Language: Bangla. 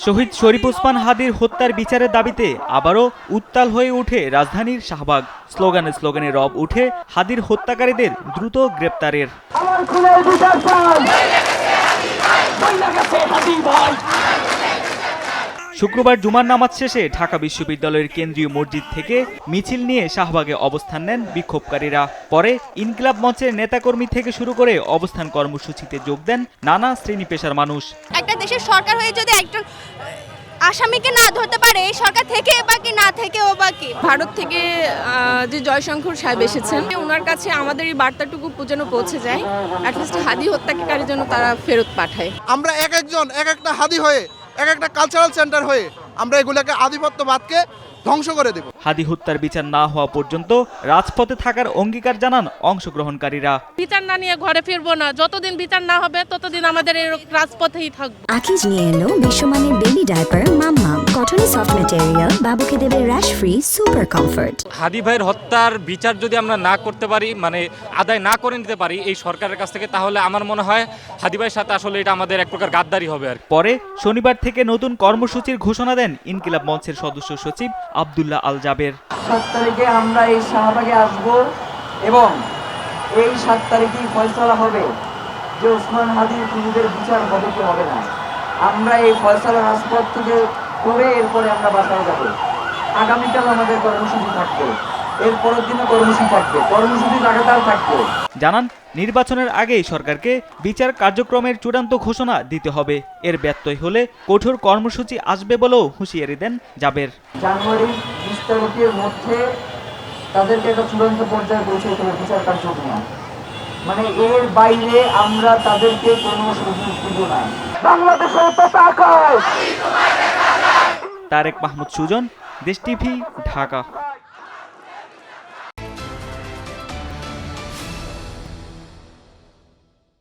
শহীদ শরীফ ওসমান হাদির হত্যার বিচারের দাবিতে আবারও উত্তাল হয়ে ওঠে রাজধানীর শাহবাগ। স্লোগানে স্লোগানে রব উঠে হাদির হত্যাকারীদের দ্রুত গ্রেপ্তারের। শুক্রবার জুমার নামাজ শেষে ঢাকা বিশ্ববিদ্যালয়ের কেন্দ্রীয় মসজিদ থেকে মিছিল নিয়ে শাহবাগে অবস্থান নেন বিক্ষোভকারীরা। পরে ইনকিলাব মঞ্চের নেতাকর্মী থেকে শুরু করে অবস্থান কর্মসূচিতে যোগ দেন নানা শ্রেণী পেশার মানুষ। একটা দেশের সরকার হয়ে যদি একজন আসামিকে না ধরতে পারে, এই সরকার থেকে বাকি না থেকেও বাকি। ভারত থেকে যে জয়শঙ্কর সাহেব এসেছেন, ওনার কাছে আমাদের এই বার্তাটুকু যেন পৌঁছে যায়, অ্যাটলিস্ট হাদি হত্যাকারী যেন তারা ফেরত পাঠায়। আমরা এক একটা হাদি হয়ে, এক একটা কালচারাল সেন্টার হয়ে আমরা এগুলোকে আধিপত্যবাদকে ধ্বংস করে দেব। হাদি হত্যার বিচার না হওয়া পর্যন্ত রাজপথে থাকার অঙ্গীকার জানান অংশগ্রহণকারীরা। বিচার না নিয়ে ঘরে ফিরবো না, যতদিন বিচার না হবে ততদিন আমাদের এই রাজপথেই থাকবো। আকিজ নিয়ে এলো বিশ্বমানের বেবি ডায়াপার মাম্মাম, কটন সফট ম্যাটেরিয়াল, বাবুকে দেবে র্যাশ ফ্রি সুপার কমফর্ট। হাদি ভাইয়ের হত্যার বিচার যদি আমরা না করতে পারি, মানে আদায় না করে নিতে পারি এই সরকারের কাছ থেকে, তাহলে আমার মনে হয় হাদি ভাইয়ের সাথে আসলে এটা আমাদের এক প্রকার গাদ্দারি হবে। আর পরে শনিবার থেকে নতুন কর্মসূচির ঘোষণা দেন ইনকিলাব মঞ্চের সদস্য সচিব আব্দুল্লাহ আল জাবের। 7 তারিখে আমরা এই শাহবাগে আসব এবং এই 7 তারিখেই ফয়সালা হবে যে ওসমান হাদির খুনিদের বিচার হবে কি হবে না। আমরা এই ফয়সালা রাজপথ থেকে করে এরপরে আমরা বাসায় যাব। আগামীকাল আমাদের কর্মসূচি থাকবে, এর পরের দিনও কর্মসূচি থাকবে, কর্মসূচি লাগাতার থাকবে। জানান নির্বাচনের আগেই সরকারকে বিচার কার্যক্রমের চূড়ান্ত ঘোষণা দিতে হবে। এর ব্যত্যয় হলে কঠোর কর্মসূচি আসবে বলেও হুঁশিয়ারি দেন জাবের। জানুয়ারি 20 তারিখের মধ্যে তাদেরকে একটা চূড়ান্ত পর্যায়ে পৌঁছাতে হবে বিচার কার্যক্রম। মানে এর বাইরে আমরা তাদেরকে কোনো সুযোগ দিব না। বাংলাদেশের পতাকা। তারেক মাহমুদ সুজন, দেশ টিভি, ঢাকা।